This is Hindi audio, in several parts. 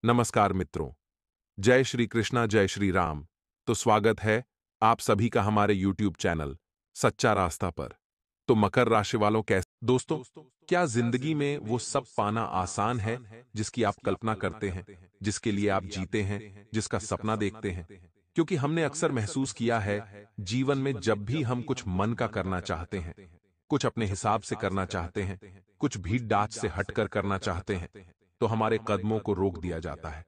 नमस्कार मित्रों। जय श्री कृष्णा, जय श्री राम। तो स्वागत है आप सभी का हमारे YouTube चैनल सच्चा रास्ता पर। तो मकर राशि वालों कैसे दोस्तों, क्या जिंदगी में वो सब पाना आसान है जिसकी आप कल्पना करते हैं, जिसके लिए आप जीते हैं, जिसका सपना देखते हैं? क्योंकि हमने अक्सर महसूस किया है जीवन में जब भी हम कुछ मन का करना चाहते हैं, कुछ अपने हिसाब से करना चाहते हैं, कुछ भीड़ डाच से हटकर करना चाहते हैं, तो हमारे कदमों को रोक दिया जाता है।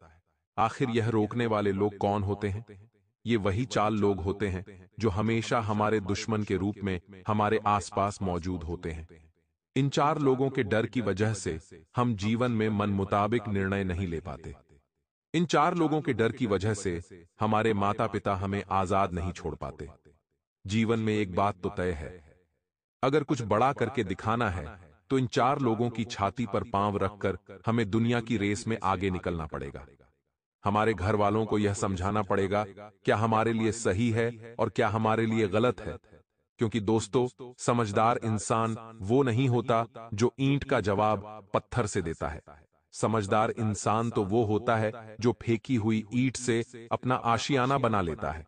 आखिर यह रोकने वाले लोग कौन होते हैं? ये वही चाल लोग होते हैं जो हमेशा हमारे दुश्मन के रूप में हमारे आसपास मौजूद होते हैं। इन चार लोगों के डर की वजह से हम जीवन में मन मुताबिक निर्णय नहीं ले पाते। इन चार लोगों के डर की वजह से हमारे माता पिता हमें आजाद नहीं छोड़ पाते। जीवन में एक बात तो तय है, अगर कुछ बड़ा करके दिखाना है तो इन चार लोगों की छाती पर पांव रखकर हमें दुनिया की रेस में आगे निकलना पड़ेगा। हमारे घर वालों को यह समझाना पड़ेगा क्या हमारे लिए सही है और क्या हमारे लिए गलत है। क्योंकि दोस्तों, समझदार इंसान वो नहीं होता जो ईंट का जवाब पत्थर से देता है। समझदार इंसान तो वो होता है जो फेंकी हुई ईंट से अपना आशियाना बना लेता है।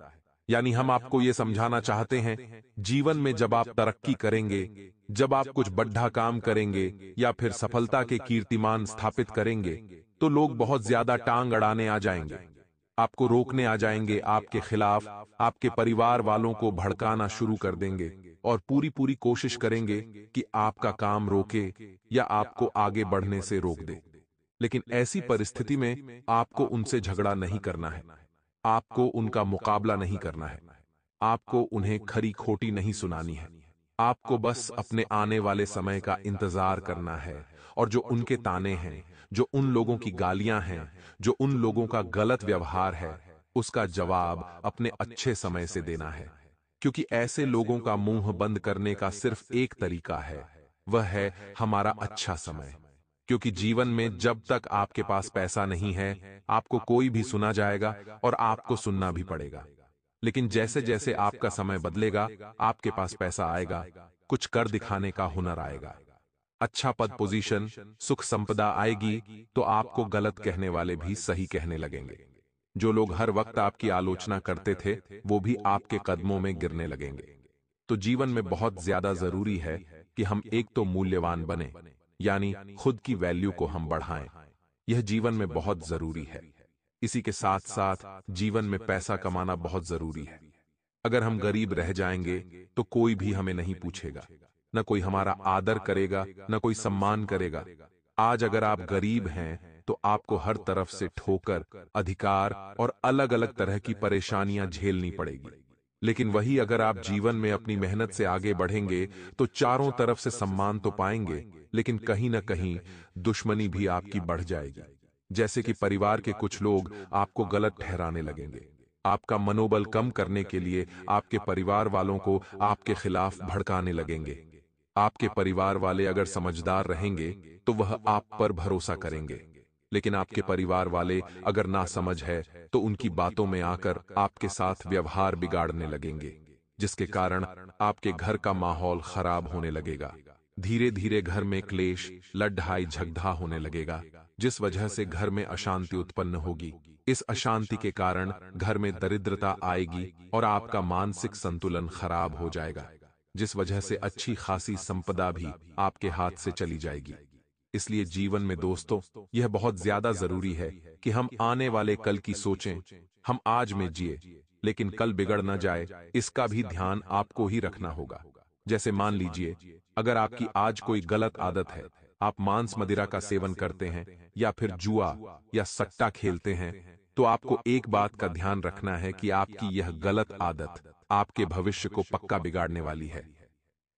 यानी हम आपको ये समझाना चाहते हैं, जीवन में जब आप तरक्की करेंगे, जब आप कुछ बड़ा काम करेंगे या फिर सफलता के कीर्तिमान स्थापित करेंगे, तो लोग बहुत ज्यादा टांग अड़ाने आ जाएंगे, आपको रोकने आ जाएंगे, आपके खिलाफ आपके परिवार वालों को भड़काना शुरू कर देंगे और पूरी पूरी कोशिश करेंगे कि आपका काम रोके या आपको आगे बढ़ने से रोक दे। लेकिन ऐसी परिस्थिति में आपको उनसे झगड़ा नहीं करना है, आपको उनका मुकाबला नहीं करना है, आपको उन्हें खरी खोटी नहीं सुनानी है। आपको बस अपने आने वाले समय का इंतजार करना है और जो उनके ताने हैं, जो उन लोगों की गालियां हैं, जो उन लोगों का गलत व्यवहार है, उसका जवाब अपने अच्छे समय से देना है। क्योंकि ऐसे लोगों का मुंह बंद करने का सिर्फ एक तरीका है, वह है हमारा अच्छा समय। क्योंकि जीवन में जब तक आपके पास पैसा नहीं है, आपको कोई भी सुना जाएगा और आपको सुनना भी पड़ेगा। लेकिन जैसे जैसे आपका समय बदलेगा, आपके पास पैसा आएगा, कुछ कर दिखाने का हुनर आएगा, अच्छा पद पोजीशन, सुख संपदा आएगी, तो आपको गलत कहने वाले भी सही कहने लगेंगे। जो लोग हर वक्त आपकी आलोचना करते थे, वो भी आपके कदमों में गिरने लगेंगे। तो जीवन में बहुत ज्यादा जरूरी है कि हम एक तो मूल्यवान बने, यानी खुद की वैल्यू को हम बढ़ाएं। यह जीवन में बहुत जरूरी है। इसी के साथ साथ जीवन में पैसा कमाना बहुत जरूरी है। अगर हम गरीब रह जाएंगे तो कोई भी हमें नहीं पूछेगा, न कोई हमारा आदर करेगा, न कोई सम्मान करेगा। आज अगर आप गरीब हैं तो आपको हर तरफ से ठोकर, अधिकार और अलग अलग तरह की परेशानियां झेलनी पड़ेगी। लेकिन वही अगर आप जीवन में अपनी मेहनत से आगे बढ़ेंगे तो चारों तरफ से सम्मान तो पाएंगे, लेकिन कहीं न कहीं दुश्मनी भी आपकी बढ़ जाएगी। जैसे कि परिवार के कुछ लोग आपको गलत ठहराने लगेंगे। आपका मनोबल कम करने के लिए आपके परिवार वालों को आपके खिलाफ भड़काने लगेंगे। आपके परिवार वाले अगर समझदार रहेंगे तो वह आप पर भरोसा करेंगे, लेकिन आपके परिवार वाले अगर नासमझ है तो उनकी बातों में आकर आपके साथ व्यवहार बिगाड़ने लगेंगे, जिसके कारण आपके घर का माहौल खराब होने लगेगा। धीरे धीरे घर में क्लेश, लड़ाई झगड़ा होने लगेगा, जिस वजह से घर में अशांति उत्पन्न होगी। इस अशांति के कारण घर में दरिद्रता आएगी और आपका मानसिक संतुलन खराब हो जाएगा, जिस वजह से अच्छी खासी संपदा भी आपके हाथ से चली जाएगी। इसलिए जीवन में दोस्तों, यह बहुत ज्यादा जरूरी है कि हम आने वाले कल की सोचें, हम आज में जिए, लेकिन कल बिगड़ न जाए, इसका भी ध्यान आपको ही रखना होगा। जैसे मान लीजिए, अगर आपकी आज कोई गलत आदत है, आप मांस मदिरा का सेवन करते हैं या फिर जुआ या सट्टा खेलते हैं, तो आपको एक बात का ध्यान रखना है कि आपकी यह गलत आदत आपके भविष्य को पक्का बिगाड़ने वाली है।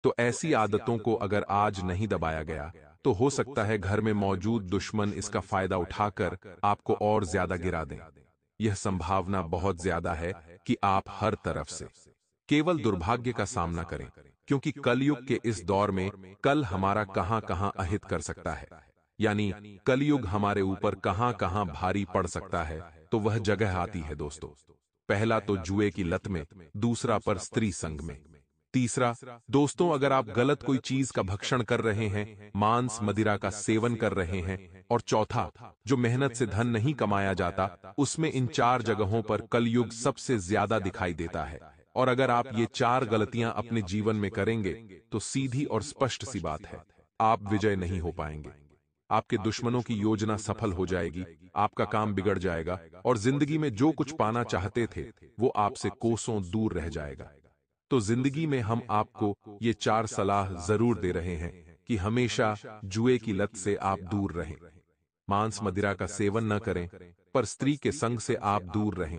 तो ऐसी आदतों को अगर आज नहीं दबाया गया तो हो सकता है घर में मौजूद दुश्मन इसका फायदा उठाकर आपको और ज्यादा गिरा दें। यह संभावना बहुत ज्यादा है कि आप हर तरफ से केवल दुर्भाग्य का सामना करें, क्योंकि कलयुग के इस दौर में कल हमारा कहां कहां अहित कर सकता है। यानी कलयुग हमारे ऊपर कहां कहां भारी पड़ सकता है। तो वह जगह आती है दोस्तों, पहला तो जुए की लत में, दूसरा पर स्त्री संग में। तीसरा, दोस्तों, अगर आप गलत कोई चीज का भक्षण कर रहे हैं, मांस मदिरा का सेवन कर रहे हैं, और चौथा, जो मेहनत से धन नहीं कमाया जाता, उसमें इन 4 जगहों पर कलयुग सबसे ज्यादा दिखाई देता है। और अगर आप ये 4 गलतियां अपने जीवन में करेंगे, तो सीधी और स्पष्ट सी बात है, आप विजय नहीं हो पाएंगे। आपके दुश्मनों की योजना सफल हो जाएगी, आपका काम बिगड़ जाएगा, और जिंदगी में जो कुछ पाना चाहते थे, वो आपसे कोसों दूर रह जाएगा। तो जिंदगी में हम आपको ये 4 सलाह जरूर दे रहे हैं कि हमेशा जुए की लत से आप दूर रहें, मांस मदिरा का सेवन न करें, पर स्त्री के संग से आप दूर रहें,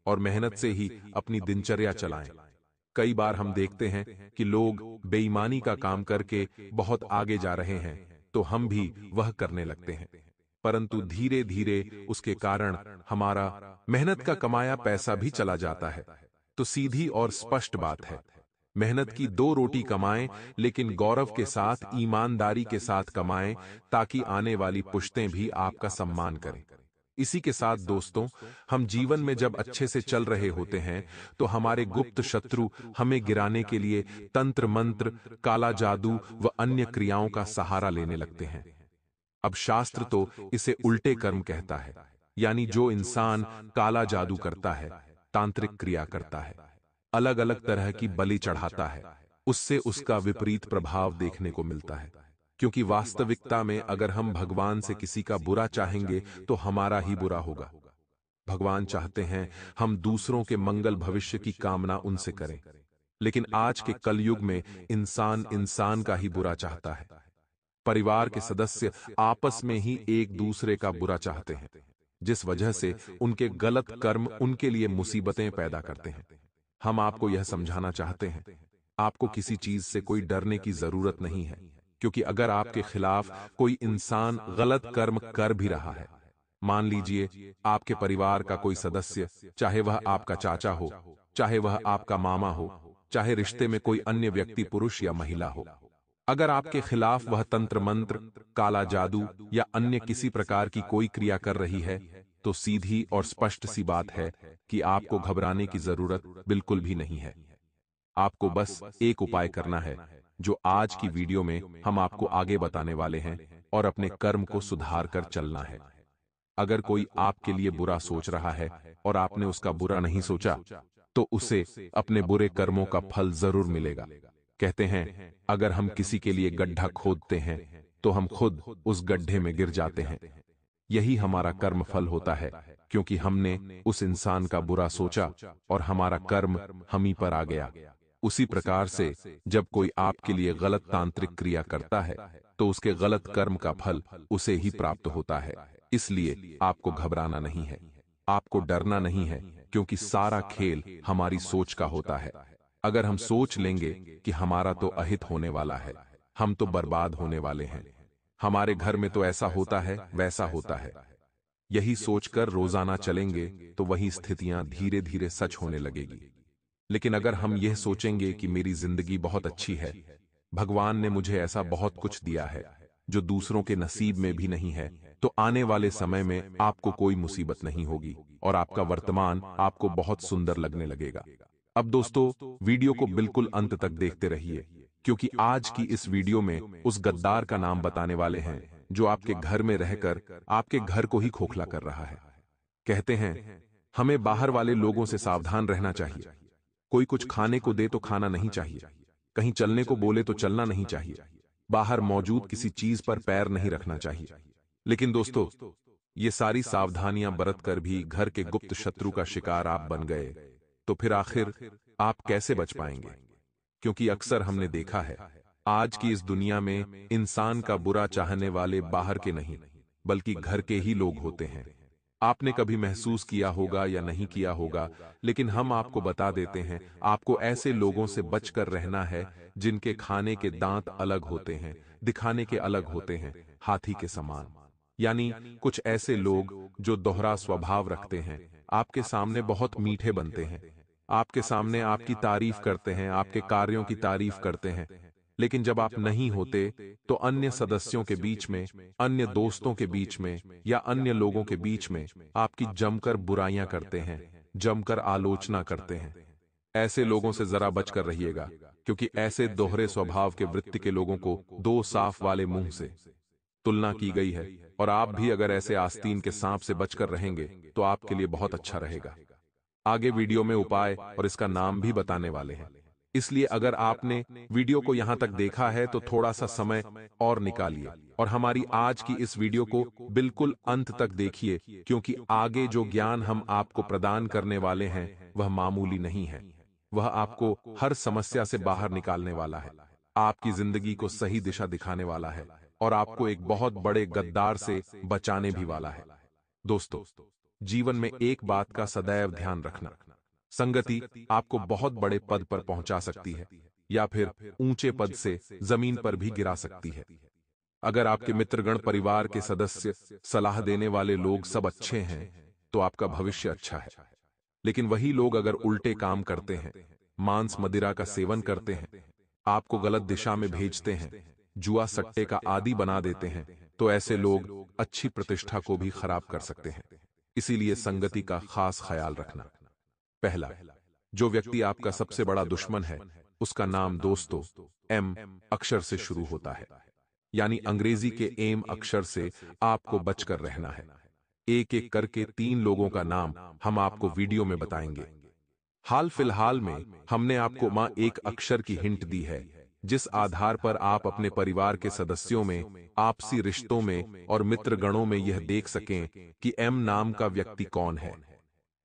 और मेहनत से ही अपनी दिनचर्या चलाएं। कई बार हम देखते हैं कि लोग बेईमानी का काम करके बहुत आगे जा रहे हैं, तो हम भी वह करने लगते हैं, परंतु धीरे धीरे उसके कारण हमारा मेहनत का कमाया पैसा भी चला जाता है। तो सीधी और स्पष्ट बात है, मेहनत की 2 रोटी कमाएं, लेकिन गौरव के साथ, ईमानदारी के साथ कमाएं, ताकि आने वाली पुश्तें भी आपका सम्मान करें। इसी के साथ दोस्तों, हम जीवन में जब अच्छे से चल रहे होते हैं, तो हमारे गुप्त शत्रु हमें गिराने के लिए तंत्र मंत्र, काला जादू व अन्य क्रियाओं का सहारा लेने लगते हैं। अब शास्त्र तो इसे उल्टे कर्म कहता है, यानी जो इंसान काला जादू करता है, तांत्रिक क्रिया करता है, अलग अलग तरह की बलि चढ़ाता है, उससे उसका विपरीत प्रभाव देखने को मिलता है। क्योंकि वास्तविकता में अगर हम भगवान से किसी का बुरा चाहेंगे, तो हमारा ही बुरा होगा। भगवान चाहते हैं हम दूसरों के मंगल भविष्य की कामना उनसे करें, लेकिन आज के कलयुग में इंसान इंसान का ही बुरा चाहता है। परिवार के सदस्य आपस में ही एक दूसरे का बुरा चाहते हैं, जिस वजह से उनके गलत कर्म उनके लिए मुसीबतें पैदा करते हैं। हम आपको यह समझाना चाहते हैं, आपको किसी चीज से कोई डरने की जरूरत नहीं है, क्योंकि अगर आपके खिलाफ कोई इंसान गलत कर्म कर भी रहा है, मान लीजिए आपके परिवार का कोई सदस्य, चाहे वह आपका चाचा हो, चाहे वह आपका मामा हो, चाहे रिश्ते में कोई अन्य व्यक्ति पुरुष या महिला हो, अगर आपके खिलाफ वह तंत्र मंत्र, काला जादू या अन्य किसी प्रकार की कोई क्रिया कर रही है, तो सीधी और स्पष्ट सी बात है कि आपको घबराने की जरूरत बिल्कुल भी नहीं है। आपको बस एक उपाय करना है, जो आज की वीडियो में हम आपको आगे बताने वाले हैं, और अपने कर्म को सुधार कर चलना है। अगर कोई आपके लिए बुरा सोच रहा है और आपने उसका बुरा नहीं सोचा, तो उसे अपने बुरे कर्मों का फल जरूर मिलेगा। कहते हैं, अगर हम किसी के लिए गड्ढा खोदते हैं, तो हम खुद उस गड्ढे में गिर जाते हैं। यही हमारा कर्म फल होता है, क्योंकि हमने उस इंसान का बुरा सोचा और हमारा कर्म हम ही पर आ गया। उसी प्रकार से जब कोई आपके लिए गलत तांत्रिक क्रिया करता है, तो उसके गलत कर्म का फल उसे ही प्राप्त होता है। इसलिए आपको घबराना नहीं है, आपको डरना नहीं है, क्योंकि सारा खेल हमारी सोच का होता है। अगर हम सोच लेंगे कि हमारा तो अहित होने वाला है, हम तो बर्बाद होने वाले हैं, हमारे घर में तो ऐसा होता है, वैसा होता है, यही सोचकर रोजाना चलेंगे, तो वही स्थितियां धीरे धीरे सच होने लगेगी। लेकिन अगर हम यह सोचेंगे कि मेरी जिंदगी बहुत अच्छी है, भगवान ने मुझे ऐसा बहुत कुछ दिया है जो दूसरों के नसीब में भी नहीं है, तो आने वाले समय में आपको कोई मुसीबत नहीं होगी, और आपका वर्तमान आपको बहुत सुंदर लगने लगेगा। अब दोस्तों, वीडियो को बिल्कुल अंत तक देखते रहिए, क्योंकि आज की इस वीडियो में उस गद्दार का नाम बताने वाले हैं, जो आपके घर में रहकर आपके घर को ही खोखला कर रहा है। कहते हैं, हमें बाहर वाले लोगों से सावधान रहना चाहिए। कोई कुछ खाने को दे तो खाना नहीं चाहिए, कहीं चलने को बोले तो चलना नहीं चाहिए, बाहर मौजूद किसी चीज पर पैर नहीं रखना चाहिए। लेकिन दोस्तों, ये सारी सावधानियां बरतकर भी घर के गुप्त शत्रु का शिकार आप बन गए, तो फिर आखिर आप कैसे बच पाएंगे? क्योंकि अक्सर हमने देखा है, आज की इस दुनिया में इंसान का बुरा चाहने वाले बाहर के नहीं, बल्कि घर के ही लोग होते हैं। आपने कभी महसूस किया होगा या नहीं किया होगा, लेकिन हम आपको बता देते हैं, आपको ऐसे लोगों से बचकर रहना है, जिनके खाने के दांत अलग होते हैं, दिखाने के अलग होते हैं, हाथी के समान। यानी कुछ ऐसे लोग जो दोहरा स्वभाव रखते हैं, आपके सामने बहुत मीठे बनते हैं, आपके सामने आपकी तारीफ करते हैं, आपके कार्यों की तारीफ करते हैं, लेकिन जब आप नहीं होते, तो अन्य सदस्यों के बीच में, अन्य दोस्तों के बीच में या अन्य लोगों के बीच में आपकी जमकर बुराइयां करते हैं, जमकर आलोचना करते हैं। ऐसे लोगों से जरा बचकर रहिएगा, क्योंकि ऐसे दोहरे स्वभाव के वृत्ति के लोगों को दो साफ वाले मुंह से तुलना की गई है, और आप भी अगर ऐसे आस्तीन के सांप से बचकर रहेंगे तो आपके लिए बहुत अच्छा रहेगा। आगे वीडियो में उपाय और इसका नाम भी बताने वाले हैं, इसलिए अगर आपने वीडियो को यहां तक देखा है तो थोड़ा सा समय और निकालिए और हमारी आज की इस वीडियो को बिल्कुल अंत तक देखिए, क्योंकि आगे जो ज्ञान हम आपको प्रदान करने वाले हैं वह मामूली नहीं है। वह आपको हर समस्या से बाहर निकालने वाला है, आपकी जिंदगी को सही दिशा दिखाने वाला है और आपको एक बहुत बड़े गद्दार से बचाने भी वाला है। दोस्तों, जीवन में एक बात का सदैव ध्यान रखना, संगति आपको बहुत बड़े पद पर पहुंचा सकती है या फिर ऊंचे पद से जमीन पर भी गिरा सकती है। अगर आपके मित्रगण, परिवार के सदस्य, सलाह देने वाले लोग सब अच्छे हैं तो आपका भविष्य अच्छा है। लेकिन वही लोग अगर उल्टे काम करते हैं, मांस मदिरा का सेवन करते हैं, आपको गलत दिशा में भेजते हैं, जुआ सट्टे का आदी बना देते हैं, तो ऐसे लोग अच्छी प्रतिष्ठा को भी खराब कर सकते हैं। इसीलिए संगति का खास ख्याल रखना। पहला, जो व्यक्ति आपका सबसे बड़ा दुश्मन है उसका नाम दोस्तों एम अक्षर से शुरू होता है, यानी अंग्रेजी के एम अक्षर से आपको बचकर रहना है। एक एक करके 3 लोगों का नाम हम आपको वीडियो में बताएंगे। हाल फिलहाल में हमने आपको मां एक अक्षर की हिंट दी है, जिस आधार पर आप अपने परिवार के सदस्यों में, आपसी रिश्तों में और मित्रगणों में यह देख सकें कि एम नाम का व्यक्ति कौन है।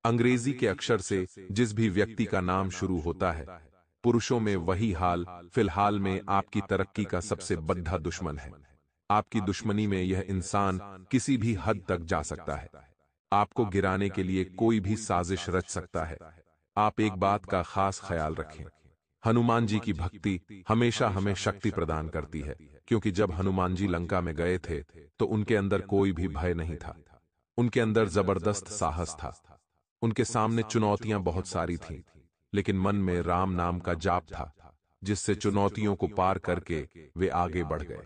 अंग्रेजी के अक्षर से जिस भी व्यक्ति का नाम शुरू होता है, पुरुषों में वही हाल फिलहाल में आपकी तरक्की का सबसे बड़ा दुश्मन है। आपकी दुश्मनी में यह इंसान किसी भी हद तक जा सकता है। आपको गिराने के लिए कोई भी साजिश रच सकता है। आप एक बात का खास ख्याल रखें, हनुमान जी की भक्ति हमेशा हमें शक्ति प्रदान करती है, क्योंकि जब हनुमान जी लंका में गए थे तो उनके अंदर कोई भी भय नहीं था। उनके अंदर जबरदस्त साहस था। उनके सामने चुनौतियां बहुत सारी थीं, लेकिन मन में राम नाम का जाप था, जिससे चुनौतियों को पार करके वे आगे बढ़ गए।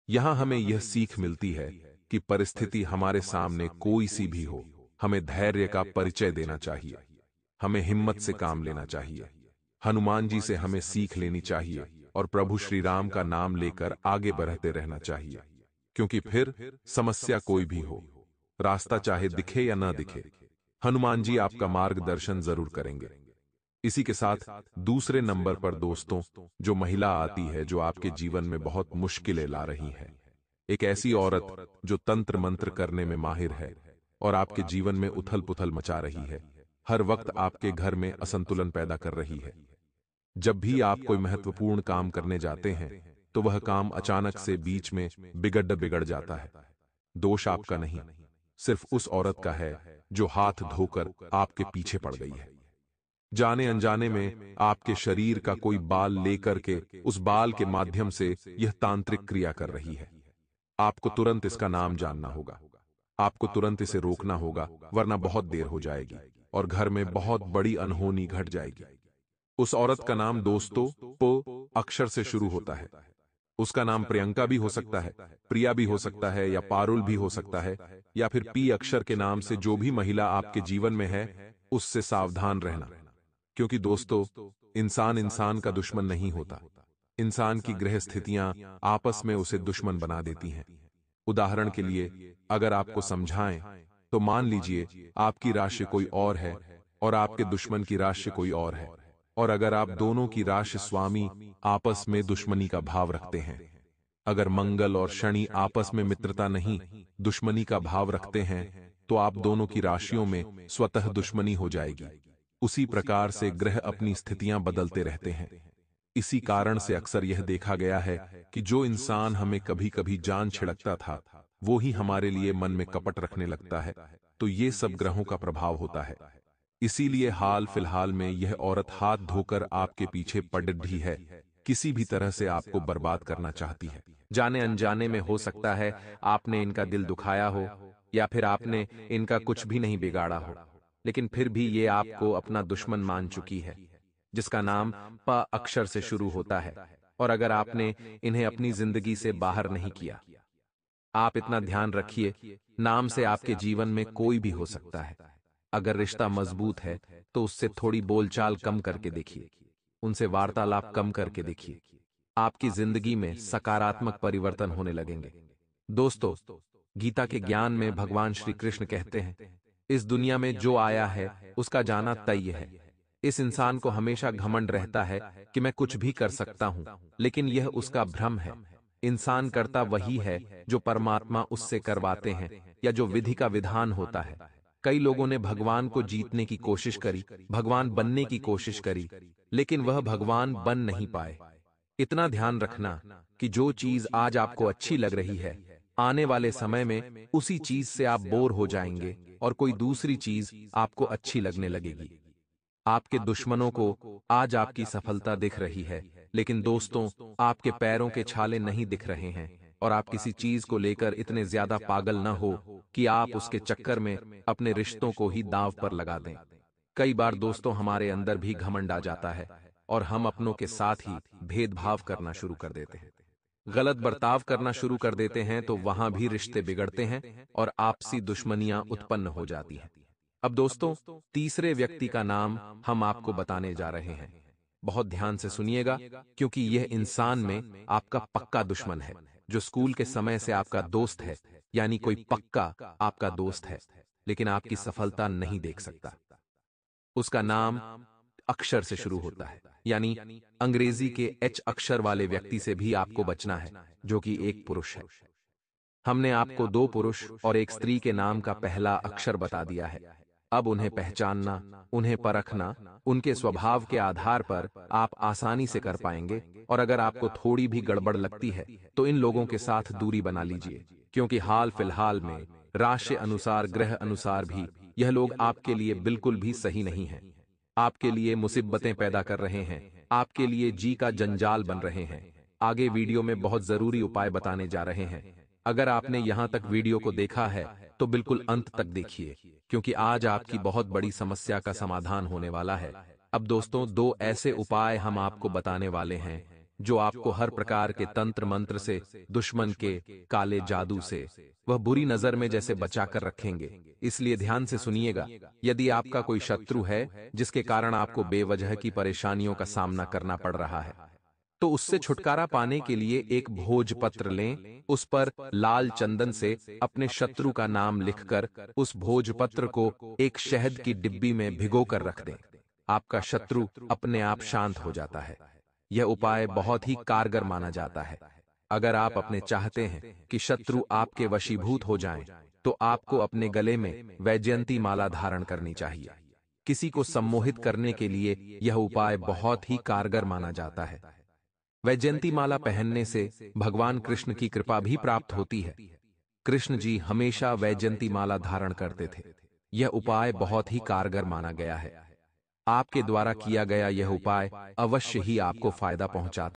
यहां हमें यह सीख मिलती है कि परिस्थिति हमारे सामने कोई सी भी हो, हमें धैर्य का परिचय देना चाहिए, हमें हिम्मत से काम लेना चाहिए। हनुमान जी से हमें सीख लेनी चाहिए और प्रभु श्री राम का नाम लेकर आगे बढ़ते रहना चाहिए, क्योंकि फिर समस्या कोई भी हो, रास्ता चाहे दिखे या ना दिखे, हनुमान जी आपका मार्गदर्शन जरूर करेंगे। इसी के साथ दूसरे नंबर पर दोस्तों, जो महिला आती है जो आपके जीवन में बहुत मुश्किलें ला रही है। एक ऐसी औरत जो तंत्र मंत्र करने में माहिर है और आपके जीवन में उथल पुथल मचा रही है, हर वक्त आपके घर में असंतुलन पैदा कर रही है। जब भी आप कोई महत्वपूर्ण काम करने जाते हैं तो वह काम अचानक से बीच में बिगड़ जाता है। दोष आपका नहीं, सिर्फ उस औरत का है जो हाथ धोकर आपके पीछे पड़ गई है। जाने अनजाने में आपके शरीर का कोई बाल लेकर के उस बाल के माध्यम से यह तांत्रिक क्रिया कर रही है। आपको तुरंत इसका नाम जानना होगा, आपको तुरंत इसे रोकना होगा, वरना बहुत देर हो जाएगी और घर में बहुत बड़ी अनहोनी घट जाएगी। उस औरत का नाम दोस्तों प अक्षर से शुरू होता है। उसका नाम प्रियंका भी हो सकता है, प्रिया भी हो सकता है, या पारुल भी हो सकता है, या फिर पी अक्षर के नाम से जो भी महिला आपके जीवन में है उससे सावधान रहना, क्योंकि दोस्तों, इंसान इंसान का दुश्मन नहीं होता। इंसान की ग्रह स्थितियां आपस में उसे दुश्मन बना देती हैं। उदाहरण के लिए, अगर आपको समझाएं तो मान लीजिए आपकी राशि कोई और है और आपके दुश्मन की राशि कोई और है, और अगर आप दोनों की राशि स्वामी आपस में दुश्मनी का भाव रखते हैं, अगर मंगल और शनि आपस में मित्रता नहीं दुश्मनी का भाव रखते हैं, तो आप दोनों की राशियों में स्वतः दुश्मनी हो जाएगी। उसी प्रकार से ग्रह अपनी स्थितियां बदलते रहते हैं। इसी कारण से अक्सर यह देखा गया है कि जो इंसान हमें कभी कभी जान छिड़कता था, वो ही हमारे लिए मन में कपट रखने लगता है। तो ये सब ग्रहों का प्रभाव होता है। इसीलिए हाल फिलहाल में यह औरत हाथ धोकर आपके पीछे पड़ है, किसी भी तरह से आपको बर्बाद करना चाहती है। जाने अनजाने में हो सकता है आपने इनका दिल दुखाया हो, या फिर आपने इनका कुछ भी नहीं बिगाड़ा हो, लेकिन फिर भी ये आपको अपना दुश्मन मान चुकी है, जिसका नाम प अक्षर से शुरू होता है। और अगर आपने इन्हें अपनी जिंदगी से बाहर नहीं किया, आप इतना ध्यान रखिए, नाम से आपके जीवन में कोई भी हो सकता है। अगर रिश्ता मजबूत है तो उससे थोड़ी बोलचाल कम करके देखिए, उनसे वार्तालाप कम करके देखिए। आपकी जिंदगी में सकारात्मक परिवर्तन होने लगेंगे। दोस्तों, गीता के ज्ञान में भगवान श्री कृष्ण कहते हैं, इस दुनिया में जो आया है उसका जाना तय है। इस इंसान को हमेशा घमंड रहता है कि मैं कुछ भी कर सकता हूं, लेकिन यह उसका भ्रम है। इंसान करता वही है जो परमात्मा उससे करवाते हैं या जो विधि का विधान होता है। कई लोगों ने भगवान को जीतने की कोशिश करी, भगवान बनने की कोशिश करी, लेकिन वह भगवान बन नहीं पाए। इतना ध्यान रखना कि जो चीज आज आपको अच्छी लग रही है, आने वाले समय में उसी चीज से आप बोर हो जाएंगे और कोई दूसरी चीज आपको अच्छी लगने लगेगी। आपके दुश्मनों को आज आपकी सफलता दिख रही है, लेकिन दोस्तों, आपके पैरों के छाले नहीं दिख रहे हैं और आप किसी चीज को लेकर इतने ज्यादा पागल न हो कि आप उसके चक्कर में अपने रिश्तों को ही दांव पर लगा दें। कई बार दोस्तों, हमारे अंदर भी घमंड आ जाता है और हम अपनों के साथ ही भेदभाव करना शुरू कर देते हैं, गलत बर्ताव करना शुरू कर देते हैं, तो वहां भी रिश्ते बिगड़ते हैं और आपसी दुश्मनियां उत्पन्न हो जाती हैं। अब दोस्तों, तीसरे व्यक्ति का नाम हम आपको बताने जा रहे हैं। बहुत ध्यान से सुनिएगा, क्योंकि यह इंसान में आपका पक्का दुश्मन है, जो स्कूल के समय से आपका दोस्त है, यानी कोई पक्का आपका दोस्त है, लेकिन आपकी सफलता नहीं देख सकता। उसका नाम अक्षर से शुरू होता है, यानी अंग्रेजी के एच अक्षर वाले व्यक्ति से भी आपको बचना है, जो कि एक पुरुष है। हमने आपको दो पुरुष और एक स्त्री के नाम का पहला अक्षर बता दिया है। अब उन्हें पहचानना, उन्हें परखना, उनके स्वभाव के आधार पर आप आसानी से कर पाएंगे। और अगर आपको थोड़ी भी गड़बड़ लगती है तो इन लोगों के साथ दूरी बना लीजिए, क्योंकि हाल फिलहाल में राशि अनुसार, ग्रह अनुसार भी यह लोग आपके लिए बिल्कुल भी सही नहीं हैं। आपके लिए मुसीबतें पैदा कर रहे हैं, आपके लिए जी का जंजाल बन रहे हैं। आगे वीडियो में बहुत जरूरी उपाय बताने जा रहे हैं। अगर आपने यहां तक वीडियो को देखा है तो बिल्कुल अंत तक देखिए, क्योंकि आज आपकी बहुत बड़ी समस्या का समाधान होने वाला है। अब दोस्तों, दो ऐसे उपाय हम आपको बताने वाले हैं जो आपको हर प्रकार के तंत्र मंत्र से, दुश्मन के काले जादू से, वह बुरी नजर में जैसे बचाकर रखेंगे। इसलिए ध्यान से सुनिएगा। यदि आपका कोई शत्रु है जिसके कारण आपको बेवजह की परेशानियों का सामना करना पड़ रहा है, तो उससे छुटकारा पाने के लिए एक भोजपत्र लें। उस पर लाल चंदन से अपने शत्रु का नाम लिखकर उस भोजपत्र को एक शहद की डिब्बी में भिगोकर रख दें। आपका शत्रु अपने आप शांत हो जाता है। यह उपाय बहुत ही कारगर माना जाता है। अगर आप अपने चाहते हैं कि शत्रु आपके वशीभूत हो जाएं, तो आपको अपने गले में वैजयंती माला धारण करनी चाहिए। किसी को सम्मोहित करने के लिए यह उपाय बहुत ही कारगर माना जाता है। वैजयंती माला पहनने से भगवान कृष्ण की कृपा भी प्राप्त होती है। कृष्ण जी हमेशा वैजयंती माला धारण करते थे। यह उपाय बहुत ही कारगर माना गया है। आपके द्वारा किया गया यह उपाय अवश्य ही आपको फायदा पहुंचाता है।